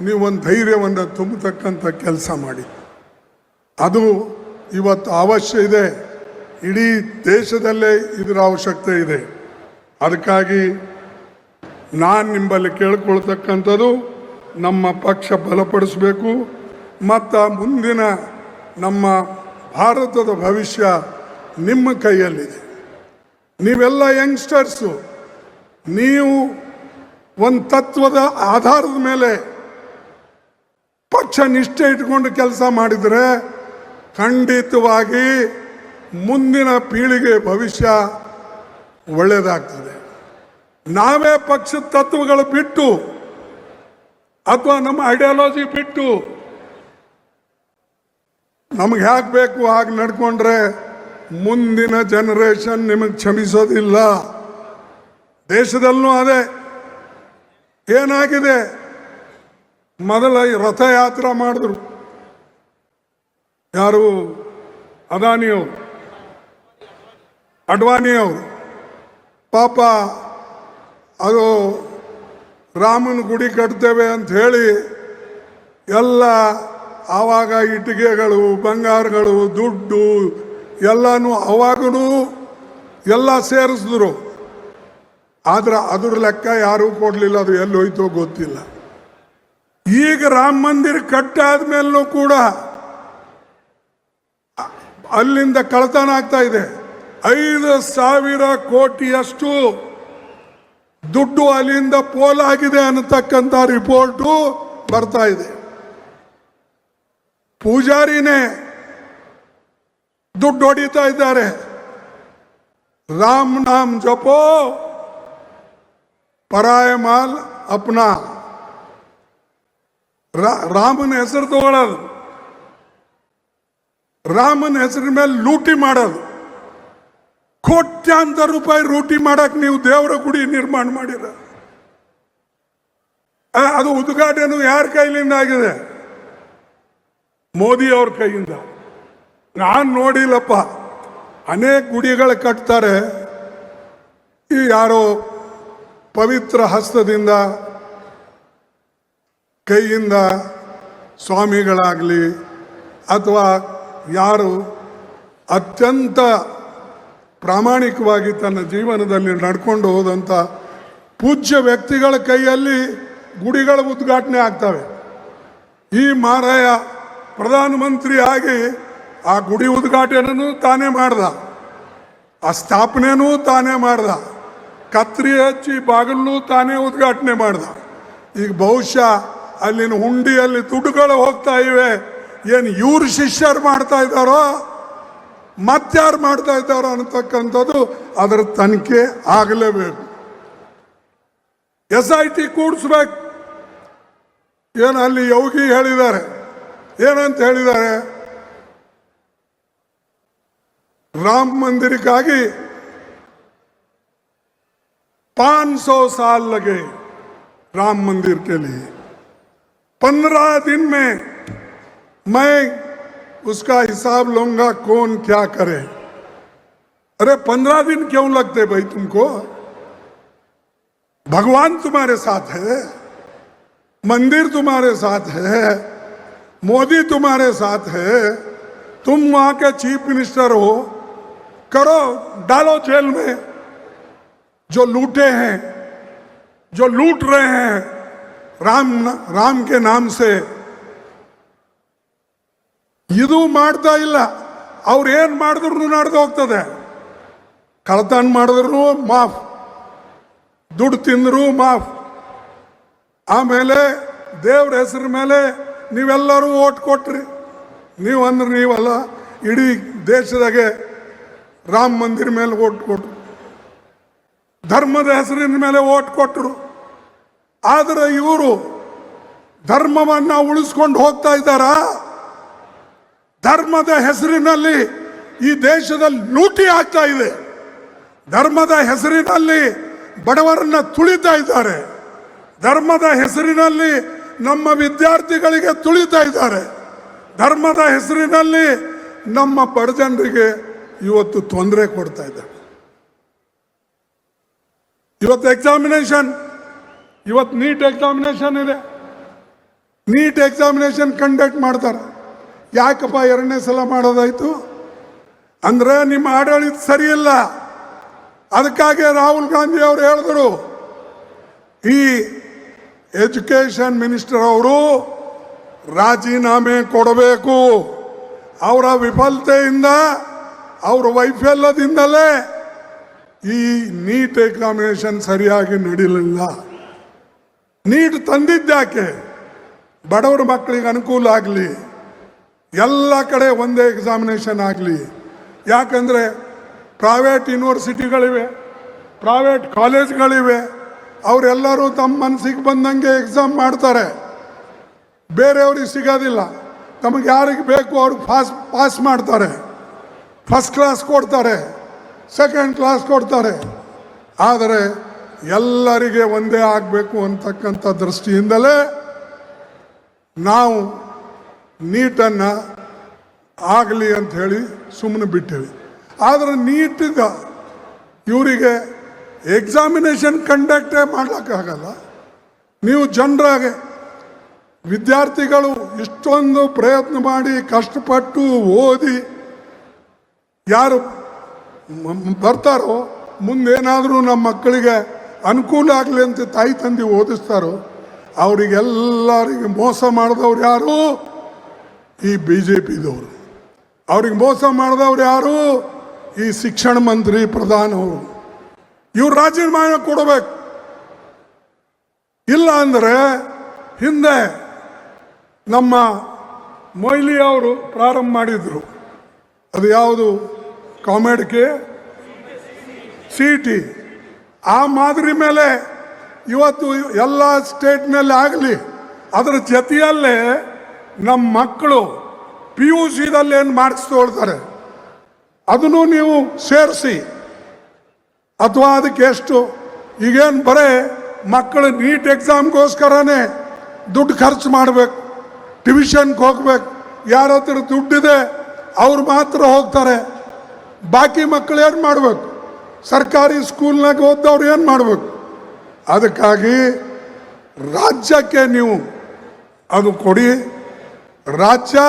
ನೀವೊಂದು ಧೈರ್ಯವನ್ನು ತುಂಬತಕ್ಕಂಥ ಕೆಲಸ ಮಾಡಿ. ಅದು ಇವತ್ತು ಅವಶ್ಯ ಇದೆ. ಇಡೀ ದೇಶದಲ್ಲೇ ಇದರ ಅವಶ್ಯಕತೆ ಇದೆ. ಅದಕ್ಕಾಗಿ ನಾನು ನಿಮ್ಮಲ್ಲಿ ಕೇಳ್ಕೊಳ್ತಕ್ಕಂಥದ್ದು, ನಮ್ಮ ಪಕ್ಷ ಬಲಪಡಿಸಬೇಕು ಮತ್ತು ಮುಂದಿನ ನಮ್ಮ ಭಾರತದ ಭವಿಷ್ಯ ನಿಮ್ಮ ಕೈಯಲ್ಲಿದೆ. ನೀವೆಲ್ಲ ಯಂಗ್ಸ್ಟರ್ಸು, ನೀವು ಒಂದು ತತ್ವದ ಆಧಾರದ ಮೇಲೆ ಪಕ್ಷ ನಿಷ್ಠೆ ಇಟ್ಕೊಂಡು ಕೆಲಸ ಮಾಡಿದರೆ ಖಂಡಿತವಾಗಿ ಮುಂದಿನ ಪೀಳಿಗೆ ಭವಿಷ್ಯ ಒಳ್ಳೆಯದಾಗ್ತದೆ. ನಾವೇ ಪಕ್ಷದ ತತ್ವಗಳು ಬಿಟ್ಟು ಅಥವಾ ನಮ್ಮ ಐಡಿಯಾಲಜಿ ಬಿಟ್ಟು ನಮಗೆ ಹೇಗೆ ಬೇಕು ಹಾಗೆ ನಡ್ಕೊಂಡ್ರೆ ಮುಂದಿನ ಜನರೇಷನ್ ನಿಮಗೆ ಕ್ಷಮಿಸೋದಿಲ್ಲ. ದೇಶದಲ್ಲೂ ಅದೇ ಏನಾಗಿದೆ. ಮೊದಲ ರಥಯಾತ್ರೆ ಮಾಡಿದ್ರು ಯಾರು, ಅದಾನಿಯವರು, ಅಡ್ವಾಣಿಯವರು. ಪಾಪ ಅದು ರಾಮನ ಗುಡಿ ಕಟ್ತೇವೆ ಅಂತ ಹೇಳಿ ಎಲ್ಲ ಆವಾಗ ಇಟ್ಟಿಗೆಗಳು, ಬಂಗಾರಗಳು, ದುಡ್ಡು ಎಲ್ಲನೂ ಅವಾಗೂ ಎಲ್ಲ ಸೇರಿಸಿದ್ರು. ಆದ್ರೆ ಅದ್ರ ಲೆಕ್ಕ ಯಾರೂ ಕೊಡಲಿಲ್ಲ. ಅದು ಎಲ್ಲಿ ಹೋಯ್ತೋ ಗೊತ್ತಿಲ್ಲ. ಈಗ ರಾಮ ಮಂದಿರ ಕಟ್ಟಾದ ಮೇಲೂ ಕೂಡ ಅಲ್ಲಿಂದ ಕಳ್ಳತನ ಆಗ್ತಾ ಇದೆ. 5,000 ಕೋಟಿಯಷ್ಟು ದುಡ್ಡು ಅಲ್ಲಿಂದ ಪೋಲಾಗಿದೆ ಅನ್ನತಕ್ಕಂಥ ರಿಪೋರ್ಟು ಬರ್ತಾ ಇದೆ. ಪೂಜಾರಿನೇ ದುಡ್ಡು ಹೊಡಿತಾ ಇದ್ದಾರೆ. ರಾಮ್ ನಾಮ್ ಜಪೋ ಪರಾಯ ಮಾಲ್ ಅಪ್ನಾ. ರಾಮನ ಹೆಸರು ತಗೊಳ್ಳೋದು, ರಾಮನ ಹೆಸರಿನ ಮೇಲೆ ಲೂಟಿ ಮಾಡೋದು. ಕೋಟ್ಯಾಂತರ ರೂಪಾಯಿ ಲೂಟಿ ಮಾಡಕ್ ನೀವು ದೇವರ ಗುಡಿ ನಿರ್ಮಾಣ ಮಾಡಿರ. ಅದು ಉದ್ಘಾಟನೆ ಯಾರ ಕೈಲಿಂದ ಆಗಿದೆ? ಮೋದಿ ಅವ್ರ ಕೈಯಿಂದ. ನಾನು ನೋಡಿಲ್ಲಪ್ಪ. ಅನೇಕ ಗುಡಿಗಳು ಕಟ್ತಾರೆ, ಈ ಯಾರೋ ಪವಿತ್ರ ಹಸ್ತದಿಂದ ಕೈಯಿಂದ ಸ್ವಾಮಿಗಳಾಗಲಿ ಅಥವಾ ಯಾರು ಅತ್ಯಂತ ಪ್ರಾಮಾಣಿಕವಾಗಿ ತನ್ನ ಜೀವನದಲ್ಲಿ ನಡ್ಕೊಂಡು ಹೋದಂಥ ಪೂಜ್ಯ ವ್ಯಕ್ತಿಗಳ ಕೈಯಲ್ಲಿ ಗುಡಿಗಳ ಉದ್ಘಾಟನೆ ಆಗ್ತವೆ. ಈ ಮಾರಾಯ ಪ್ರಧಾನಮಂತ್ರಿ ಆಗಿ ಆ ಗುಡಿ ಉದ್ಘಾಟನೆನೂ ತಾನೇ ಮಾಡ್ದ, ಆ ಸ್ಥಾಪನೆನೂ ತಾನೇ ಮಾಡ್ದ, ಕತ್ರಿ ಹಚ್ಚಿ ಬಾಗಿಲೂ ತಾನೇ ಉದ್ಘಾಟನೆ ಮಾಡ್ದ. ಈಗ ಬಹುಶಃ ಅಲ್ಲಿನ ಹುಂಡಿಯಲ್ಲಿ ದುಡ್ಡುಗಳು ಹೋಗ್ತಾ ಇವೆ. ಏನು ಇವ್ರ ಶಿಷ್ಯರು ಮಾಡ್ತಾ ಇದ್ದಾರೋ ಮತ್ತಾರು ಮಾಡ್ತಾ ಇದ್ದಾರೋ ಅನ್ನತಕ್ಕಂಥದ್ದು ಅದರ ತನಿಖೆ ಆಗಲೇಬೇಕು. SIT ಕೂಡಿಸ್ಬೇಕು. ಏನು ಅಲ್ಲಿ ಯೋಗಿ ಹೇಳಿದ್ದಾರೆ, ಏನಂತ ಹೇಳಿದ್ದಾರೆ? ರಾಮ ಮಂದಿರಕ್ಕಾಗಿ 500 साल लगे राम मंदिर के लिए। 15 दिन में मैं उसका हिसाब लूंगा, कौन क्या करे। अरे 15 दिन क्यों लगते भाई तुमको? भगवान तुम्हारे साथ है, मंदिर तुम्हारे साथ है, मोदी तुम्हारे साथ है, तुम वहां के चीफ मिनिस्टर हो, करो, डालो जेल में जो लूटे हैं, जो लूट रहे हैं राम के नाम से. ಇದು ಮಾಡ್ತಾ ಇಲ್ಲ. ಅವ್ರು ಏನು ಮಾಡಿದ್ರು ನಡೆದು ಹೋಗ್ತದೆ. ಕಳ್ಳತನ ಮಾಡಿದ್ರು ಮಾಫ್, ದುಡ್ಡು ತಿಂದ್ರು ಮಾಫ್. ಆಮೇಲೆ ದೇವ್ರ ಹೆಸರ ಮೇಲೆ ನೀವೆಲ್ಲರೂ ಓಟ್ ಕೊಟ್ರಿ. ನೀವು ಅಂದ್ರೆ ನೀವಲ್ಲ, ಇಡೀ ದೇಶದಾಗೆ ರಾಮ ಮಂದಿರ ಮೇಲೆ ಓಟ್ ಕೊಟ್ರು, ಧರ್ಮದ ಹೆಸರಿನ ಮೇಲೆ ಓಟ್ ಕೊಟ್ಟರು. ಆದರೆ ಇವರು ಧರ್ಮವನ್ನು ಉಳಿಸ್ಕೊಂಡು ಹೋಗ್ತಾ ಇದ್ದಾರಾ? ಧರ್ಮದ ಹೆಸರಿನಲ್ಲಿ ಈ ದೇಶದಲ್ಲಿ ಲೂಟಿ ಆಗ್ತಾ ಇದೆ. ಧರ್ಮದ ಹೆಸರಿನಲ್ಲಿ ಬಡವರನ್ನ ತುಳಿತಾ ಇದ್ದಾರೆ. ಧರ್ಮದ ಹೆಸರಿನಲ್ಲಿ ನಮ್ಮ ವಿದ್ಯಾರ್ಥಿಗಳಿಗೆ ತುಳಿತಾ ಇದ್ದಾರೆ. ಧರ್ಮದ ಹೆಸರಿನಲ್ಲಿ ನಮ್ಮ ಬಡ ಜನರಿಗೆ ಇವತ್ತು ತೊಂದರೆ ಕೊಡ್ತಾ ಇದ್ದಾರೆ. ಇವತ್ತು ಎಕ್ಸಾಮಿನೇಷನ್, ಇವತ್ತು ನೀಟ್ ಎಕ್ಸಾಮಿನೇಷನ್ ಇದೆ, ನೀಟ್ ಎಕ್ಸಾಮಿನೇಷನ್ ಕಂಡಕ್ಟ್ ಮಾಡ್ತಾರೆ. ಯಾಕಪ್ಪ ಎರಡನೇ ಸಲ ಮಾಡೋದಾಯ್ತು ಅಂದ್ರೆ ನಿಮ್ಮ ಆಡಳಿತ ಸರಿಯಿಲ್ಲ. ಅದಕ್ಕಾಗಿ ರಾಹುಲ್ ಗಾಂಧಿ ಅವರು ಹೇಳಿದ್ರು, ಈ ಎಜುಕೇಷನ್ ಮಿನಿಸ್ಟರ್ ಅವರು ರಾಜೀನಾಮೆ ಕೊಡಬೇಕು. ಅವರ ವಿಫಲತೆಯಿಂದ, ಅವರ ವೈಫಲ್ಯದಿಂದಲೇ ಈ ನೀಟ್ ಎಕ್ಸಾಮಿನೇಷನ್ ಸರಿಯಾಗಿ ನಡೀಲಿಲ್ಲ. ನೀಟ್ ತಂದಿದ್ದಾಕೆ? ಬಡವರ ಮಕ್ಕಳಿಗೆ ಅನುಕೂಲ ಆಗಲಿ, ಎಲ್ಲ ಕಡೆ ಒಂದೇ ಎಕ್ಸಾಮಿನೇಷನ್ ಆಗಲಿ. ಯಾಕಂದರೆ ಪ್ರೈವೇಟ್ ಯೂನಿವರ್ಸಿಟಿಗಳಿವೆ, ಪ್ರೈವೇಟ್ ಕಾಲೇಜ್ಗಳಿವೆ, ಅವರೆಲ್ಲರೂ ತಮ್ಮ ಮನಸ್ಸಿಗೆ ಬಂದಂಗೆ ಎಕ್ಸಾಮ್ ಮಾಡ್ತಾರೆ, ಬೇರೆಯವ್ರಿಗೆ ಸಿಗೋದಿಲ್ಲ. ತಮಗೆ ಯಾರಿಗೆ ಬೇಕು ಅವ್ರಿಗೆ ಪಾಸ್ ಮಾಡ್ತಾರೆ, ಫಸ್ಟ್ ಕ್ಲಾಸ್ ಕೊಡ್ತಾರೆ, ಸೆಕೆಂಡ್ ಕ್ಲಾಸ್ ಕೊಡ್ತಾರೆ. ಆದರೆ ಎಲ್ಲರಿಗೆ ಒಂದೇ ಆಗಬೇಕು ಅಂತಕ್ಕಂಥ ದೃಷ್ಟಿಯಿಂದಲೇ ನಾವು ನೀಟನ್ನು ಆಗಲಿ ಅಂತ ಹೇಳಿ ಸುಮ್ಮನೆ ಬಿಟ್ಟಿವಿ. ಆದರೆ ನೀಟಿಗೆ ಇವರಿಗೆ ಎಕ್ಸಾಮಿನೇಷನ್ ಕಂಡಕ್ಟೇ ಮಾಡ್ಲಿಕ್ಕಾಗಲ್ಲ. ನೀವು ಜನರಾಗೆ ವಿದ್ಯಾರ್ಥಿಗಳು ಇಷ್ಟೊಂದು ಪ್ರಯತ್ನ ಮಾಡಿ ಕಷ್ಟಪಟ್ಟು ಓದಿ ಯಾರು ಬರ್ತಾರೋ, ಮುಂದೇನಾದರೂ ನಮ್ಮ ಮಕ್ಕಳಿಗೆ ಅನುಕೂಲ ಆಗಲಿ ಅಂತ ತಾಯಿ ತಂದೆ ಓದಿಸ್ತಾರೋ, ಅವರಿಗೆಲ್ಲರಿಗೆ ಮೋಸ ಮಾಡಿದವ್ರು ಯಾರು? ಈ BJPದವರು. ಅವ್ರಿಗೆ ಮೋಸ ಮಾಡಿದವ್ರು ಯಾರು? ಈ ಶಿಕ್ಷಣ ಮಂತ್ರಿ, ಪ್ರಧಾನವರು. ಇವ್ರು ರಾಜೀನಾಮೆ ಕೊಡಬೇಕು. ಇಲ್ಲ ಅಂದರೆ ಹಿಂದೆ ನಮ್ಮ ಮೊಯ್ಲಿ ಅವರು ಪ್ರಾರಂಭ ಮಾಡಿದ್ರು, ಅದು ಯಾವುದು ಕಾಮೆಡ್ಗೆ CET, ಆ ಮಾದರಿ ಮೇಲೆ ಇವತ್ತು ಎಲ್ಲ ಸ್ಟೇಟ್ನಲ್ಲಿ ಆಗಲಿ. ಅದರ ಜೊತೆಯಲ್ಲೇ ನಮ್ಮ ಮಕ್ಕಳು PUCದಲ್ಲಿ ಏನು ಮಾರ್ಕ್ಸ್ ತೊಗೊಳ್ತಾರೆ ಅದನ್ನು ನೀವು ಸೇರಿಸಿ, ಅಥವಾ ಅದಕ್ಕೆ ಎಷ್ಟು, ಈಗೇನು ಬರೇ ಮಕ್ಕಳು ನೀಟ್ ಎಕ್ಸಾಮ್ಗೋಸ್ಕರನೇ ದುಡ್ಡು ಖರ್ಚು ಮಾಡಬೇಕು, ಟ್ಯೂಷನ್ಗೆ ಹೋಗ್ಬೇಕು. ಯಾರ ಹತ್ರ ದುಡ್ಡಿದೆ ಅವ್ರು ಮಾತ್ರ ಹೋಗ್ತಾರೆ, ಬಾಕಿ ಮಕ್ಕಳು ಏನು ಮಾಡಬೇಕು? ಸರ್ಕಾರಿ ಸ್ಕೂಲ್ನಾಗ ಓದ್ದವ್ರು ಏನು ಮಾಡಬೇಕು? ಅದಕ್ಕಾಗಿ ರಾಜ್ಯಕ್ಕೆ ನೀವು ಅದು ಕೊಡಿ. ರಾಜ್ಯ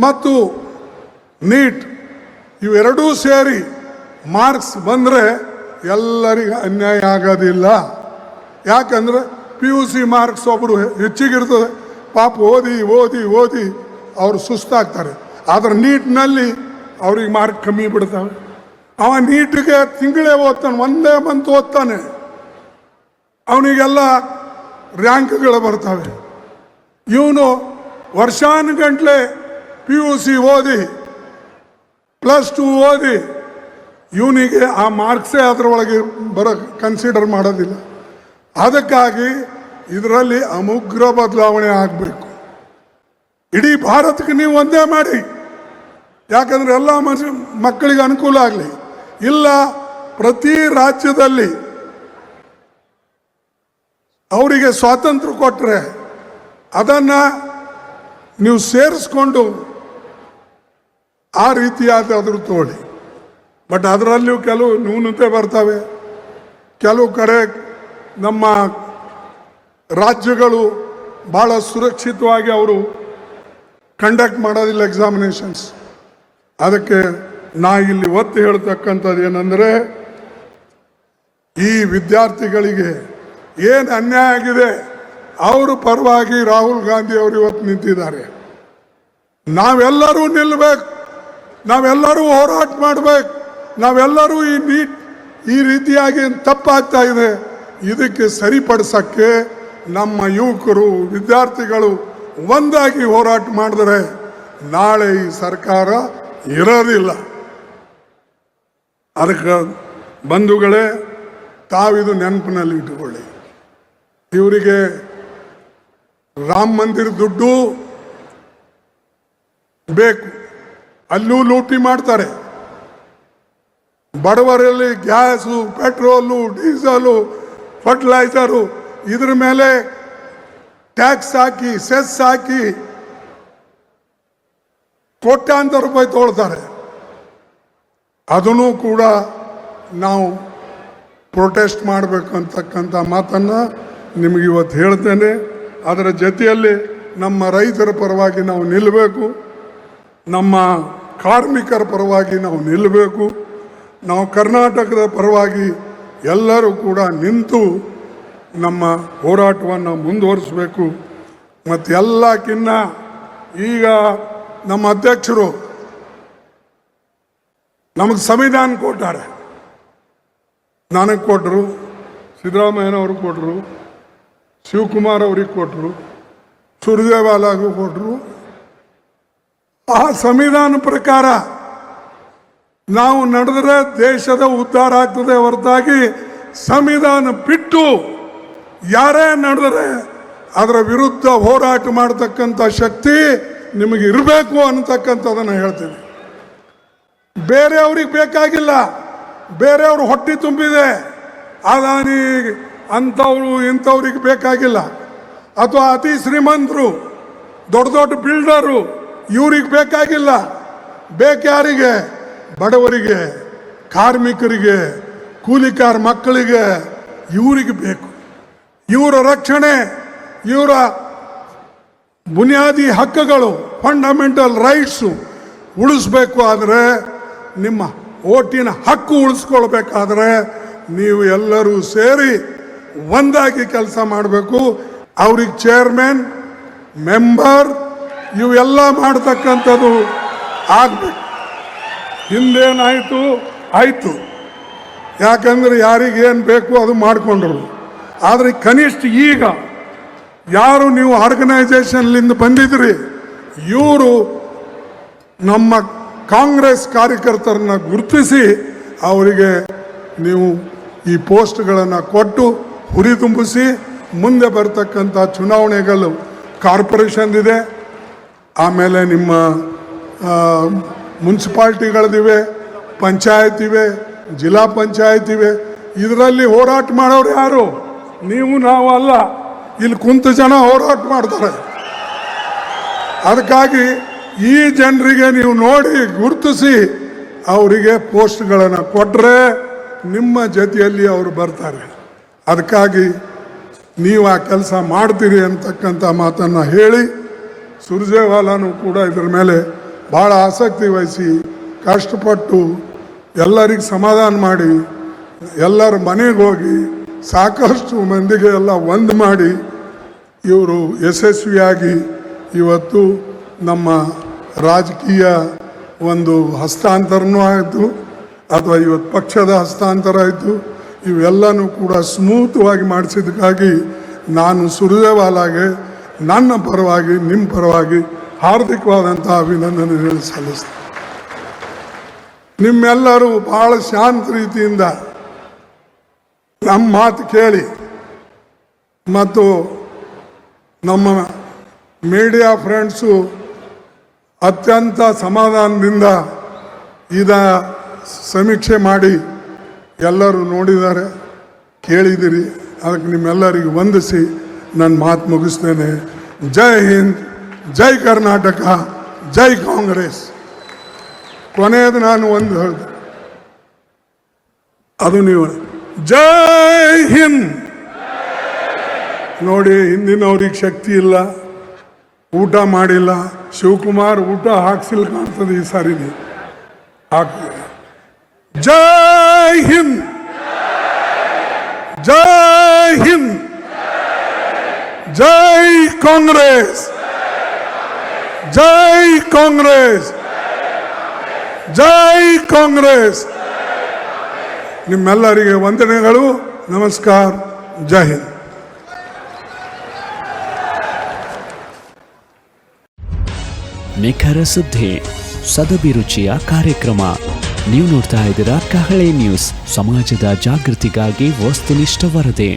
ಮತ್ತು ನೀಟ್ ಇವೆರಡೂ ಸೇರಿ ಮಾರ್ಕ್ಸ್ ಬಂದರೆ ಎಲ್ಲರಿಗೂ ಅನ್ಯಾಯ ಆಗೋದಿಲ್ಲ. ಯಾಕಂದರೆ PUC ಮಾರ್ಕ್ಸ್ ಒಬ್ಬರು ಹೆಚ್ಚಿಗಿರ್ತದೆ, ಪಾಪ ಓದಿ ಓದಿ ಓದಿ ಅವರು ಸುಸ್ತಾಗ್ತಾರೆ. ಆದರೆ ನೀಟ್ನಲ್ಲಿ ಅವ್ರಿಗೆ ಮಾರ್ಕ್ ಕಮ್ಮಿ ಬಿಡ್ತವೆ. ಅವ ನೀಟಿಗೆ ತಿಂಗಳೇ ಓದ್ತಾನೆ, ಒಂದೇ ಮಂತ್ ಓದ್ತಾನೆ, ಅವನಿಗೆಲ್ಲ ರ್ಯಾಂಕ್ಗಳು ಬರ್ತವೆ. ಇವನು ವರ್ಷಾನುಗಂಟ್ಲೆ PUC ಓದಿ +2 ಓದಿ ಇವನಿಗೆ ಆ ಮಾರ್ಕ್ಸೇ ಅದರೊಳಗೆ ಕನ್ಸಿಡರ್ ಮಾಡೋದಿಲ್ಲ. ಅದಕ್ಕಾಗಿ ಇದರಲ್ಲಿ ಅಮುಗ್ರ ಬದಲಾವಣೆ ಆಗಬೇಕು. ಇಡೀ ಭಾರತಕ್ಕೆ ನೀವು ಒಂದೇ ಮಾಡಿ, ಯಾಕಂದರೆ ಎಲ್ಲ ಮಕ್ಕಳಿಗೆ ಅನುಕೂಲ ಆಗಲಿ. ಇಲ್ಲ, ಪ್ರತಿ ರಾಜ್ಯದಲ್ಲಿ ಅವರಿಗೆ ಸ್ವಾತಂತ್ರ್ಯ ಕೊಟ್ಟರೆ ಅದನ್ನು ನೀವು ಸೇರಿಸ್ಕೊಂಡು ಆ ರೀತಿಯಾದರೂ ತಗೊಳ್ಳಿ. ಬಟ್ ಅದರಲ್ಲಿಯೂ ಕೆಲವು ನ್ಯೂನತೆ ಬರ್ತವೆ. ಕೆಲವು ಕಡೆ ನಮ್ಮ ರಾಜ್ಯಗಳು ಭಾಳ ಸುರಕ್ಷಿತವಾಗಿ ಅವರು ಕಂಡಕ್ಟ್ ಮಾಡೋದಿಲ್ಲ ಎಕ್ಸಾಮಿನೇಷನ್ಸ್. ಅದಕ್ಕೆ ನಾ ಇಲ್ಲಿ ಒತ್ತಿ ಹೇಳ್ತಕ್ಕಂಥದ್ದು ಏನಂದರೆ, ಈ ವಿದ್ಯಾರ್ಥಿಗಳಿಗೆ ಏನು ಅನ್ಯಾಯ ಆಗಿದೆ ಅವರು ಪರವಾಗಿ ರಾಹುಲ್ ಗಾಂಧಿ ಅವರು ಇವತ್ತು ನಿಂತಿದ್ದಾರೆ. ನಾವೆಲ್ಲರೂ ನಿಲ್ಲಬೇಕು, ನಾವೆಲ್ಲರೂ ಹೋರಾಟ ಮಾಡಬೇಕು. ನಾವೆಲ್ಲರೂ ಈ ನೀಟ್ ಈ ರೀತಿಯಾಗಿ ತಪ್ಪಾಗ್ತಾ ಇದೆ, ಇದಕ್ಕೆ ಸರಿಪಡಿಸೋಕ್ಕೆ ನಮ್ಮ ಯುವಕರು ವಿದ್ಯಾರ್ಥಿಗಳು ಒಂದಾಗಿ ಹೋರಾಟ ಮಾಡಿದ್ರೆ ನಾಳೆ ಈ ಸರ್ಕಾರ ಇರೋದಿಲ್ಲ. ಅದಕ್ಕೆ ಬಂಧುಗಳೇ, ತಾವಿದು ನೆನಪಿನಲ್ಲಿ ಇಟ್ಟುಕೊಳ್ಳಿ. ಇವರಿಗೆ ರಾಮ ಮಂದಿರ ದುಡ್ಡು ಬೇಕು, ಅಲ್ಲೂ ಲೂಟಿ ಮಾಡ್ತಾರೆ. ಬಡವರಲ್ಲಿ ಗ್ಯಾಸು, ಪೆಟ್ರೋಲು, ಡೀಸಲು, ಫರ್ಟಿಲೈಸರು ಇದ್ರ ಮೇಲೆ ಟ್ಯಾಕ್ಸ್ ಹಾಕಿ, ಸೆಸ್ ಹಾಕಿ ಕೋಟ್ಯಾಂತರ ರೂಪಾಯಿ ತೊಗೊಳ್ತಾರೆ. ಅದನ್ನು ಕೂಡ ನಾವು ಪ್ರೊಟೆಸ್ಟ್ ಮಾಡಬೇಕು ಅಂತಕ್ಕಂಥ ಮಾತನ್ನು ನಿಮಗೆ ಇವತ್ತು ಹೇಳ್ತೇನೆ. ಅದರ ಜೊತೆಯಲ್ಲಿ ನಮ್ಮ ರೈತರ ಪರವಾಗಿ ನಾವು ನಿಲ್ಲಬೇಕು, ನಮ್ಮ ಕಾರ್ಮಿಕರ ಪರವಾಗಿ ನಾವು ನಿಲ್ಲಬೇಕು, ನಾವು ಕರ್ನಾಟಕದ ಪರವಾಗಿ ಎಲ್ಲರೂ ಕೂಡ ನಿಂತು ನಮ್ಮ ಹೋರಾಟವನ್ನು ಮುಂದುವರಿಸಬೇಕು. ಮತ್ತು ಎಲ್ಲಕ್ಕಿನ್ನ ಈಗ ನಮ್ಮ ಅಧ್ಯಕ್ಷರು ನಮಗೆ ಸಂವಿಧಾನ ಕೊಟ್ಟಾರೆ. ನನಗೆ ಕೊಟ್ಟರು, ಸಿದ್ದರಾಮಯ್ಯನವ್ರಿಗೆ ಕೊಟ್ಟರು, ಶಿವಕುಮಾರ್ ಅವ್ರಿಗೆ ಕೊಟ್ಟರು, ಸುರ್ಜೇವಾಲಾಗೂ ಕೊಟ್ಟರು. ಆ ಸಂವಿಧಾನ ಪ್ರಕಾರ ನಾವು ನಡೆದ್ರೆ ದೇಶದ ಉದ್ಧಾರ ಆಗ್ತದೆ ಹೊರತಾಗಿ ಸಂವಿಧಾನ ಬಿಟ್ಟು ಯಾರೇ ನಡೆದರೆ ಅದರ ವಿರುದ್ಧ ಹೋರಾಟ ಮಾಡತಕ್ಕಂಥ ಶಕ್ತಿ ನಿಮಗೆ ಇರಬೇಕು ಅನ್ನತಕ್ಕಂಥದ್ದನ್ನು ಹೇಳ್ತೇನೆ. ಬೇರೆಯವ್ರಿಗೆ ಬೇಕಾಗಿಲ್ಲ, ಬೇರೆಯವ್ರು ಹೊಟ್ಟೆ ತುಂಬಿದೆ, ಅದಾನಿ ಅಂಥವ್ರು ಇಂಥವ್ರಿಗೆ ಬೇಕಾಗಿಲ್ಲ. ಅಥವಾ ಅತಿ ಶ್ರೀಮಂತರು, ದೊಡ್ಡ ದೊಡ್ಡ ಬಿಲ್ಡರು, ಇವ್ರಿಗೆ ಬೇಕಾಗಿಲ್ಲ. ಯಾರಿಗೆ? ಬಡವರಿಗೆ, ಕಾರ್ಮಿಕರಿಗೆ, ಕೂಲಿಕಾರ ಮಕ್ಕಳಿಗೆ, ಇವರಿಗೆ ಬೇಕು. ಇವರ ರಕ್ಷಣೆ, ಇವರ ಬುನಿಯಾದಿ ಹಕ್ಕುಗಳು, ಫಂಡಮೆಂಟಲ್ ರೈಟ್ಸು ಉಳಿಸ್ಬೇಕು. ಆದರೆ ನಿಮ್ಮ ಓಟಿನ ಹಕ್ಕು ಉಳಿಸ್ಕೊಳ್ಬೇಕಾದ್ರೆ ನೀವು ಎಲ್ಲರೂ ಸೇರಿ ಒಂದಾಗಿ ಕೆಲಸ ಮಾಡಬೇಕು. ಅವ್ರಿಗೆ ಚೇರ್ಮನ್, ಮೆಂಬರ್ ಇವೆಲ್ಲ ಮಾಡ್ತಕ್ಕಂಥದ್ದು ಆಗಬೇಕು. ಹಿಂದೇನಾಯಿತು ಆಯಿತು, ಯಾಕಂದರೆ ಯಾರಿಗೇನು ಬೇಕು ಅದು ಮಾಡಿಕೊಂಡ್ರು. ಆದರೆ ಕನಿಷ್ಠ ಈಗ ಯಾರು ನೀವು ಆರ್ಗನೈಸೇಷನ್ಲಿಂದ ಬಂದಿದ್ರಿ, ಇವರು ನಮ್ಮ ಕಾಂಗ್ರೆಸ್ ಕಾರ್ಯಕರ್ತರನ್ನ ಗುರುತಿಸಿ ಅವರಿಗೆ ನೀವು ಈ ಪೋಸ್ಟ್ಗಳನ್ನು ಕೊಟ್ಟು ಹುರಿದುಂಬಿಸಿ ಮುಂದೆ ಬರ್ತಕ್ಕಂಥ ಚುನಾವಣೆಗಳು ಕಾರ್ಪೊರೇಷನ್ ಇದೆ, ಆಮೇಲೆ ನಿಮ್ಮ ಮುನ್ಸಿಪಾಲ್ಟಿಗಳದಿವೆ, ಪಂಚಾಯತ್ ಇವೆ, ಜಿಲ್ಲಾ ಪಂಚಾಯತ್ ಇವೆ. ಇದರಲ್ಲಿ ಹೋರಾಟ ಮಾಡೋರು ಯಾರು? ನೀವು ನಾವು ಅಲ್ಲ, ಇಲ್ಲಿ ಕುಂತ ಜನ ಹೋರಾಟ ಮಾಡ್ತಾರೆ. ಅದಕ್ಕಾಗಿ ಈ ಜನರಿಗೆ ನೀವು ನೋಡಿ ಗುರುತಿಸಿ ಅವರಿಗೆ ಪೋಸ್ಟ್ಗಳನ್ನು ಕೊಟ್ಟರೆ ನಿಮ್ಮ ಜೊತೆಯಲ್ಲಿ ಅವರು ಬರ್ತಾರೆ. ಅದಕ್ಕಾಗಿ ನೀವು ಆ ಕೆಲಸ ಮಾಡ್ತೀರಿ ಅಂತಕ್ಕಂಥ ಮಾತನ್ನು ಹೇಳಿ, ಸುರ್ಜೇವಾಲಾನು ಕೂಡ ಇದರ ಮೇಲೆ ಭಾಳ ಆಸಕ್ತಿ ವಹಿಸಿ ಕಷ್ಟಪಟ್ಟು ಎಲ್ಲರಿಗೆ ಸಮಾಧಾನ ಮಾಡಿ ಎಲ್ಲರ ಮನೆಗೆ ಹೋಗಿ ಸಾಕಷ್ಟು ಮಂದಿಗೆ ಎಲ್ಲ ಒಂದು ಮಾಡಿ ಇವರು ಯಶಸ್ವಿಯಾಗಿ ಇವತ್ತು ನಮ್ಮ ರಾಜಕೀಯ ಒಂದು ಹಸ್ತಾಂತರನೂ ಆಯಿತು, ಅಥವಾ ಇವತ್ತು ಪಕ್ಷದ ಹಸ್ತಾಂತರ ಆಯಿತು. ಇವೆಲ್ಲನೂ ಕೂಡ ಸ್ಮೂತ್ವಾಗಿ ಮಾಡಿಸಿದ್ದಕ್ಕಾಗಿ ನಾನು ಸುರ್ಜೇವಾಲಾಗೆ ನನ್ನ ಪರವಾಗಿ ನಿಮ್ಮ ಪರವಾಗಿ ಹಾರ್ದಿಕವಾದಂಥ ಅಭಿನಂದನೆಗಳನ್ನು ಸಲ್ಲಿಸ್ತೀನಿ. ನಿಮ್ಮೆಲ್ಲರೂ ಭಾಳ ಶಾಂತ ರೀತಿಯಿಂದ ನಮ್ಮ ಮಾತು ಕೇಳಿ ಮತ್ತು ನಮ್ಮ ಮೀಡಿಯಾ ಫ್ರೆಂಡ್ಸು ಅತ್ಯಂತ ಸಮಾಧಾನದಿಂದ ಇದ ಸಮೀಕ್ಷೆ ಮಾಡಿ ಎಲ್ಲರೂ ನೋಡಿದ್ದಾರೆ, ಕೇಳಿದಿರಿ. ಅದಕ್ಕೆ ನಿಮ್ಮೆಲ್ಲರಿಗೂ ವಂದಿಸಿ ನನ್ನ ಮಾತು ಮುಗಿಸ್ತೇನೆ. ಜೈ ಹಿಂದ್, ಜೈ ಕರ್ನಾಟಕ, ಜೈ ಕಾಂಗ್ರೆಸ್. ಕೊನೆಯದು ನಾನು ಒಂದು ಹೇಳಿದೆ, ಅದು ನೀವು ಜೈ ಹಿಂದ್. ನೋಡಿ, ಹಿಂದಿನವ್ರಿಗೆ ಶಕ್ತಿ ಇಲ್ಲ, ಊಟ ಮಾಡಿಲ್ಲ. ಶಿವಕುಮಾರ್ ಊಟ ಹಾಕ್ಸಿಲ್ಲ ಕಾಣ್ತದೆ ಈ ಸಾರಿ ಹಾಕಿ. ಜೈ ಹಿಂದ್, ಜೈ ಹಿಂದ್, ಜೈ ಕಾಂಗ್ರೆಸ್, ಜೈ ಕಾಂಗ್ರೆಸ್, ಜೈ ಕಾಂಗ್ರೆಸ್. ನಿಮ್ಮೆಲ್ಲರಿಗೆ ವಂದನೆಗಳು, ನಮಸ್ಕಾರ, ಜೈ ಹಿಂದ್. ನಿಖರ ಸುದ್ದಿ, ಸದಭಿರುಚಿಯ ಕಾರ್ಯಕ್ರಮ. ನೀವು ನೋಡ್ತಾ ಇದ್ದೀರಾ ಕಹಳೆ ನ್ಯೂಸ್, ಸಮಾಜದ ಜಾಗೃತಿಗಾಗಿ ವಸ್ತುನಿಷ್ಠ ವರದಿ.